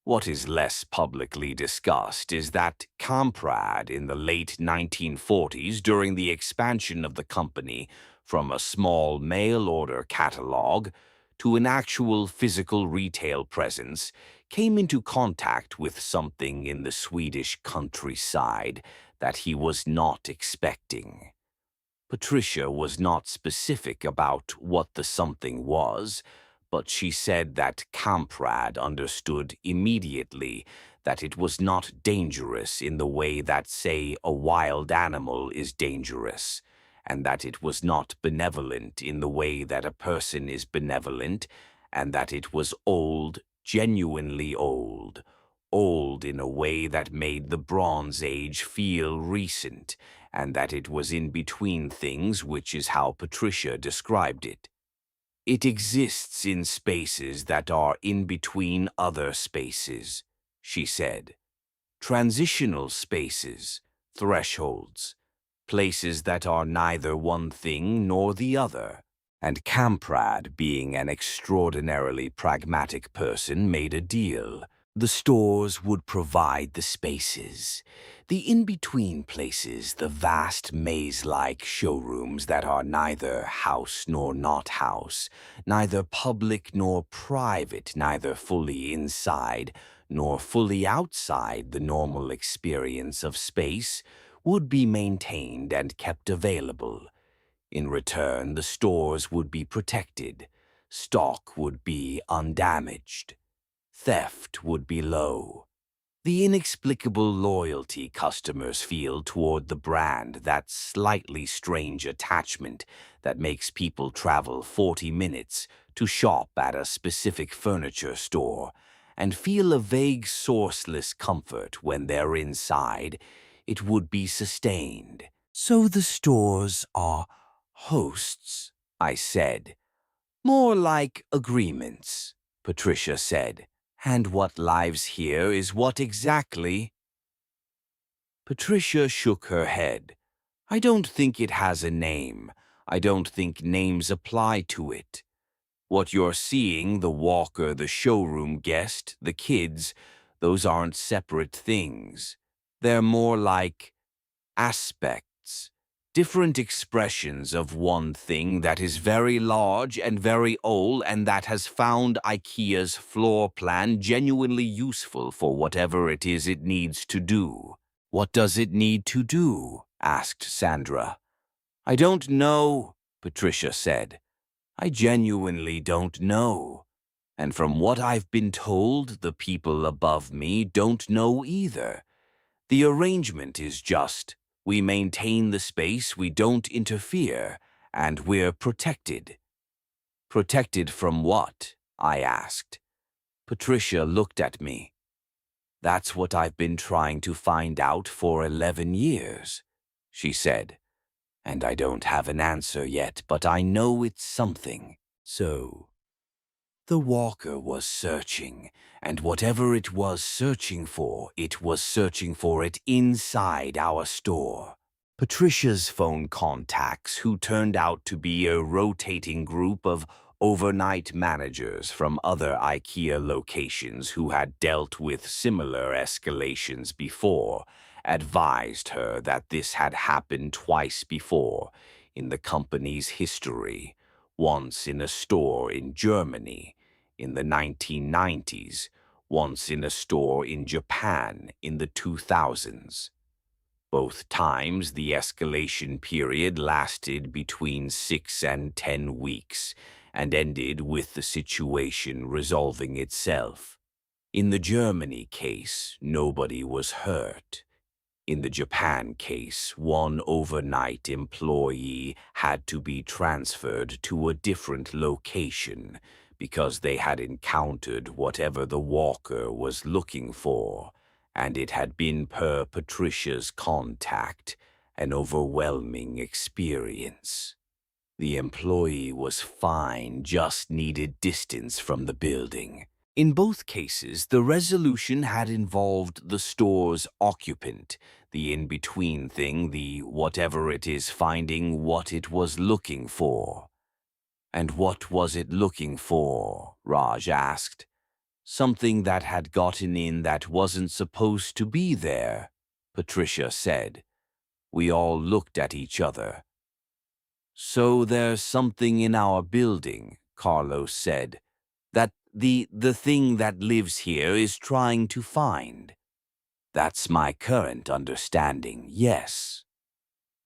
What is less publicly discussed is that Kamprad in the late 1940s, during the expansion of the company from a small mail-order catalog to an actual physical retail presence, came into contact with something in the Swedish countryside that he was not expecting. Patricia was not specific about what the something was, but she said that Kamprad understood immediately that it was not dangerous in the way that, say, a wild animal is dangerous, and that it was not benevolent in the way that a person is benevolent, and that it was old, genuinely old, old in a way that made the Bronze Age feel recent, and that it was in between things, which is how Patricia described it. It exists in spaces that are in between other spaces, she said. Transitional spaces, thresholds, places that are neither one thing nor the other. And Kamprad, being an extraordinarily pragmatic person, made a deal. The stores would provide the spaces, the in-between places, the vast maze-like showrooms that are neither house nor not house, neither public nor private, neither fully inside nor fully outside the normal experience of space, would be maintained and kept available. In return, the stores would be protected, stock would be undamaged, theft would be low. The inexplicable loyalty customers feel toward the brand, that slightly strange attachment that makes people travel 40 minutes to shop at a specific furniture store and feel a vague sourceless comfort when they're inside, it would be sustained. So the stores are hosts, I said. More like agreements, Patricia said. And what lives here is what exactly? Patricia shook her head. I don't think it has a name. I don't think names apply to it. What you're seeing, the walker, the showroom guest, the kids, those aren't separate things. They're more like aspects, different expressions of one thing that is very large and very old and that has found IKEA's floor plan genuinely useful for whatever it is it needs to do. What does it need to do? Asked Sandra. I don't know, Patricia said. I genuinely don't know. And from what I've been told, the people above me don't know either. The arrangement is just, we maintain the space, we don't interfere, and we're protected. Protected from what? I asked. Patricia looked at me. That's what I've been trying to find out for 11 years, she said. And I don't have an answer yet, but I know it's something. So, the walker was searching, and whatever it was searching for, it was searching for it inside our store. Patricia's phone contacts, who turned out to be a rotating group of overnight managers from other IKEA locations who had dealt with similar escalations before, advised her that this had happened twice before in the company's history, once in a store in Germany in the 1990s, once in a store in Japan in the 2000s. Both times, the escalation period lasted between 6 and 10 weeks and ended with the situation resolving itself. In the Germany case, nobody was hurt. In the Japan case, one overnight employee had to be transferred to a different location because they had encountered whatever the walker was looking for, and it had been, per Patricia's contact, an overwhelming experience. The employee was fine, just needed distance from the building. In both cases, the resolution had involved the store's occupant, the in-between thing, the whatever it is finding what it was looking for. And what was it looking for? Raj asked. Something that had gotten in that wasn't supposed to be there, Patricia said. We all looked at each other. So there's something in our building, Carlos said, that the thing that lives here is trying to find. That's my current understanding, yes.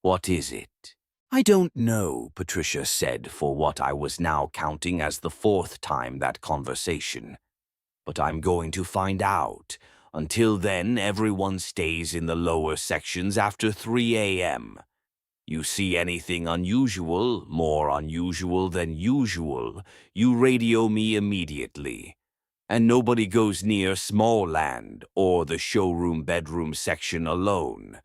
What is it? I don't know, Patricia said for what I was now counting as the fourth time that conversation. But I'm going to find out. Until then, everyone stays in the lower sections after 3 a.m. You see anything unusual, more unusual than usual, you radio me immediately. And nobody goes near Small Land or the showroom bedroom section alone.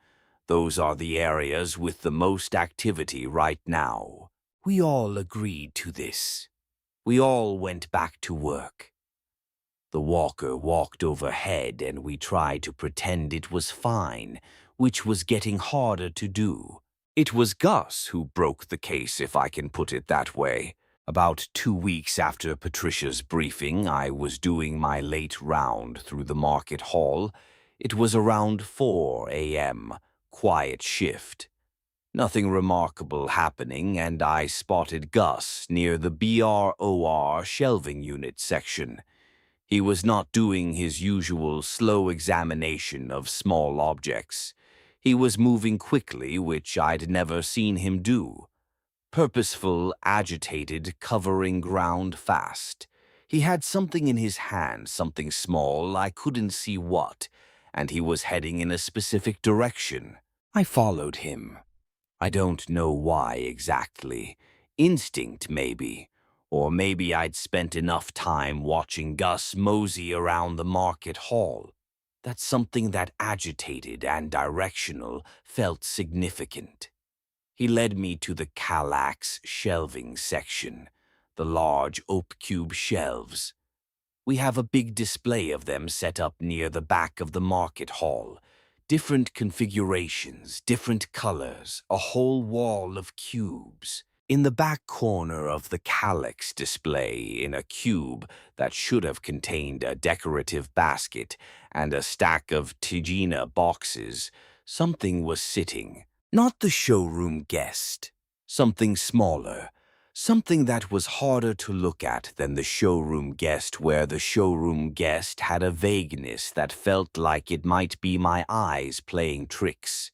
Those are the areas with the most activity right now. We all agreed to this. We all went back to work. The walker walked overhead and we tried to pretend it was fine, which was getting harder to do. It was Gus who broke the case, if I can put it that way. About 2 weeks after Patricia's briefing, I was doing my late round through the market hall. It was around 4 a.m., quiet shift. Nothing remarkable happening, and I spotted Gus near the BROR shelving unit section. He was not doing his usual slow examination of small objects. He was moving quickly, which I'd never seen him do. Purposeful, agitated, covering ground fast. He had something in his hand, something small, I couldn't see what, and he was heading in a specific direction. I followed him. I don't know why exactly. Instinct, maybe. Or maybe I'd spent enough time watching Gus mosey around the market hall that something that agitated and directional felt significant. He led me to the Kallax shelving section, the large oak cube shelves. We have a big display of them set up near the back of the market hall. Different configurations, different colors, a whole wall of cubes. In the back corner of the Kallax display, in a cube that should have contained a decorative basket and a stack of Tijina boxes, something was sitting. Not the showroom guest. Something smaller. Something that was harder to look at than the showroom guest, where the showroom guest had a vagueness that felt like it might be my eyes playing tricks.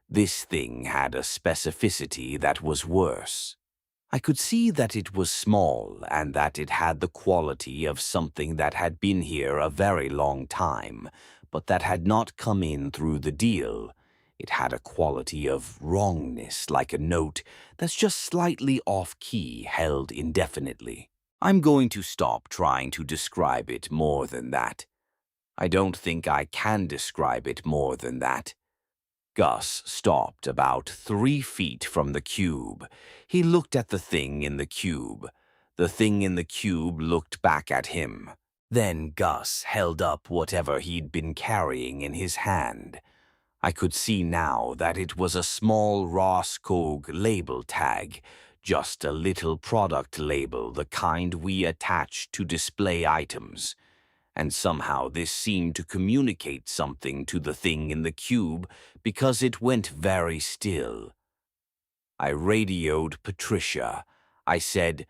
This thing had a specificity that was worse. I could see that it was small and that it had the quality of something that had been here a very long time, but that had not come in through the deal. It had a quality of wrongness, like a note that's just slightly off-key, held indefinitely. I'm going to stop trying to describe it more than that. I don't think I can describe it more than that. Gus stopped about 3 feet from the cube. He looked at the thing in the cube. The thing in the cube looked back at him. Then Gus held up whatever he'd been carrying in his hand. I could see now that it was a small Roscoe label tag, just a little product label, the kind we attach to display items. And somehow this seemed to communicate something to the thing in the cube because it went very still. I radioed Patricia. I said,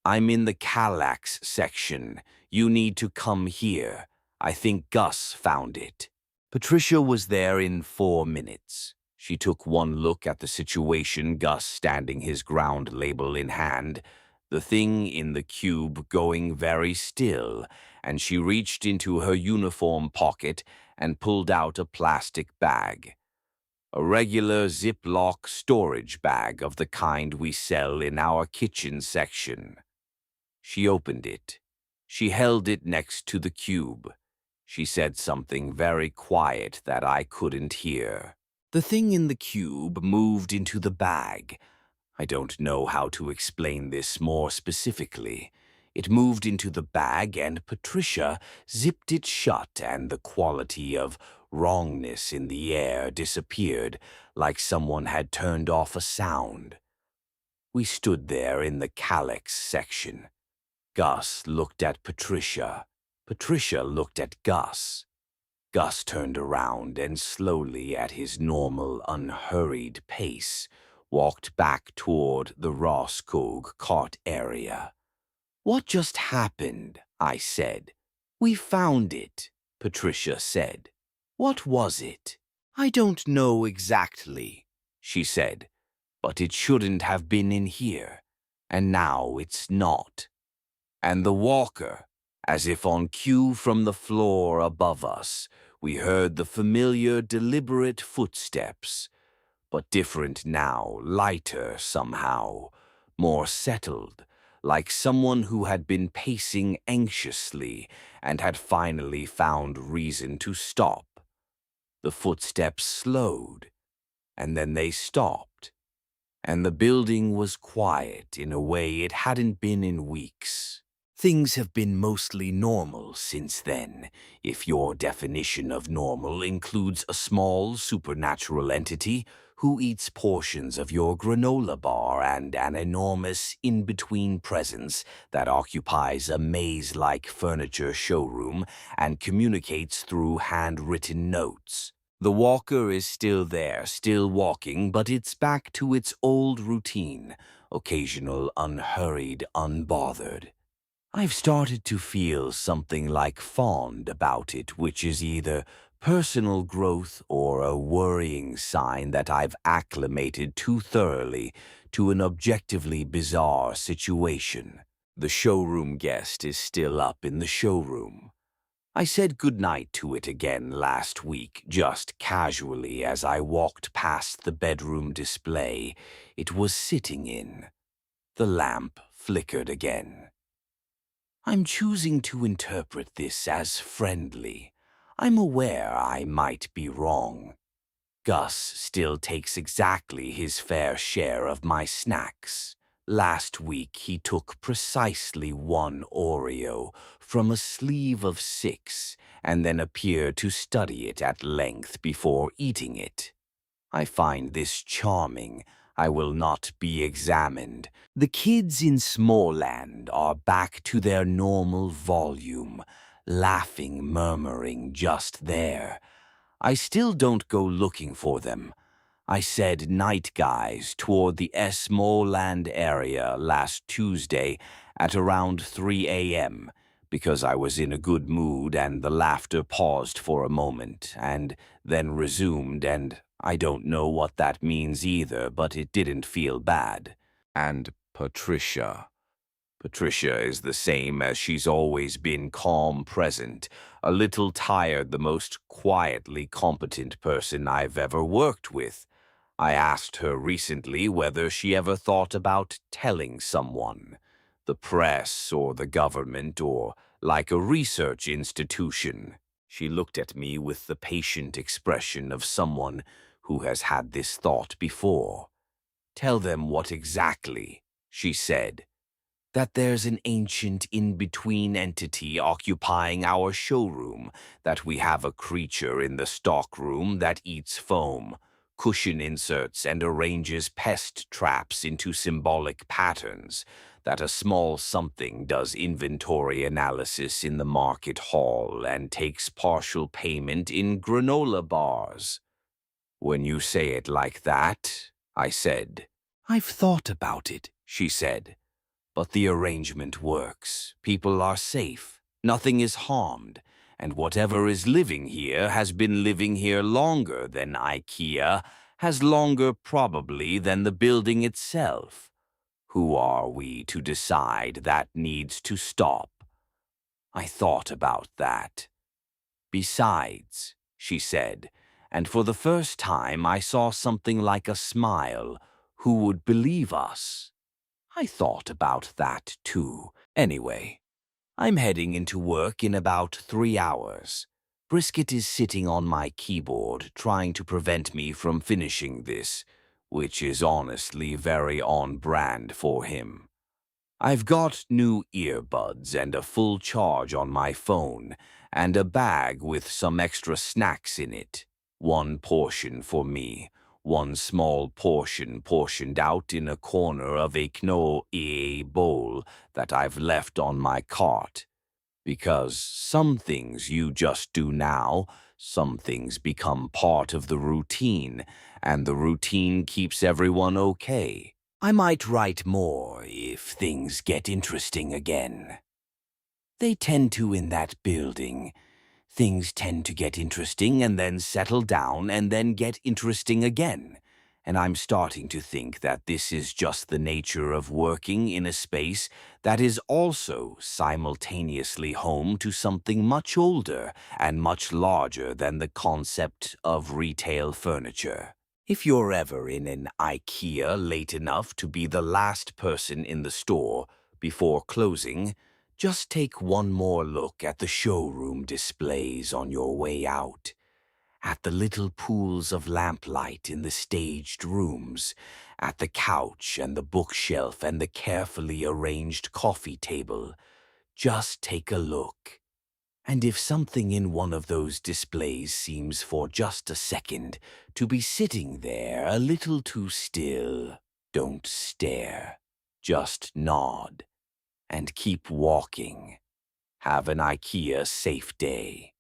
"I'm in the Kallax section. You need to come here. I think Gus found it." Patricia was there in 4 minutes. She took one look at the situation, Gus standing his ground label in hand, the thing in the cube going very still, and she reached into her uniform pocket and pulled out a plastic bag. A regular Ziploc storage bag of the kind we sell in our kitchen section. She opened it. She held it next to the cube. She said something very quiet that I couldn't hear. The thing in the cube moved into the bag. I don't know how to explain this more specifically. It moved into the bag and Patricia zipped it shut and the quality of wrongness in the air disappeared like someone had turned off a sound. We stood there in the Kallax section. Gus looked at Patricia. Patricia looked at Gus. Gus turned around and slowly, at his normal, unhurried pace, walked back toward the Roscoe cart area. "What just happened?" I said. "We found it," Patricia said. "What was it?" "I don't know exactly," she said, "but it shouldn't have been in here, and now it's not." And the walker, as if on cue from the floor above us, we heard the familiar, deliberate footsteps, but different now, lighter somehow, more settled, like someone who had been pacing anxiously and had finally found reason to stop. The footsteps slowed, and then they stopped, and the building was quiet in a way it hadn't been in weeks. Things have been mostly normal since then, if your definition of normal includes a small supernatural entity who eats portions of your granola bar and an enormous in-between presence that occupies a maze-like furniture showroom and communicates through handwritten notes. The walker is still there, still walking, but it's back to its old routine, occasional, unhurried, unbothered. I've started to feel something like fond about it, which is either personal growth or a worrying sign that I've acclimated too thoroughly to an objectively bizarre situation. The showroom guest is still up in the showroom. I said goodnight to it again last week, just casually as I walked past the bedroom display it was sitting in. The lamp flickered again. I'm choosing to interpret this as friendly. I'm aware I might be wrong. Gus still takes exactly his fair share of my snacks. Last week he took precisely 1 Oreo from a sleeve of 6 and then appeared to study it at length before eating it. I find this charming. I will not be examined. The kids in Smallland are back to their normal volume, laughing, murmuring just there. I still don't go looking for them. I said night, guys, toward the Smallland area last Tuesday at around 3 a.m. because I was in a good mood and the laughter paused for a moment and then resumed, and I don't know what that means either, but it didn't feel bad. And Patricia. Patricia is the same as she's always been, calm, present, a little tired, the most quietly competent person I've ever worked with. I asked her recently whether she ever thought about telling someone, the press or the government or like a research institution. She looked at me with the patient expression of someone who has had this thought before. "Tell them what exactly?" she said. "That there's an ancient in-between entity occupying our showroom, that we have a creature in the stockroom that eats foam, cushion inserts, and arranges pest traps into symbolic patterns, that a small something does inventory analysis in the market hall and takes partial payment in granola bars." "When you say it like that," I said. "I've thought about it," she said. "But the arrangement works. People are safe. Nothing is harmed. And whatever is living here has been living here longer than IKEA, has longer probably than the building itself. Who are we to decide that needs to stop?" I thought about that. "Besides," she said, and for the first time I saw something like a smile, "who would believe us?" I thought about that too. Anyway, I'm heading into work in about 3 hours. Brisket is sitting on my keyboard trying to prevent me from finishing this, which is honestly very on brand for him. I've got new earbuds and a full charge on my phone, and a bag with some extra snacks in it. 1 portion for me, 1 small portion portioned out in a corner of a Kno bowl that I've left on my cart. Because some things you just do now, some things become part of the routine, and the routine keeps everyone okay. I might write more if things get interesting again. They tend to in that building. Things tend to get interesting and then settle down and then get interesting again. And I'm starting to think that this is just the nature of working in a space that is also simultaneously home to something much older and much larger than the concept of retail furniture. If you're ever in an IKEA late enough to be the last person in the store before closing, just take one more look at the showroom displays on your way out, at the little pools of lamplight in the staged rooms, at the couch and the bookshelf and the carefully arranged coffee table. Just take a look. And if something in one of those displays seems for just a second to be sitting there a little too still, don't stare. Just nod and keep walking. Have an IKEA safe day.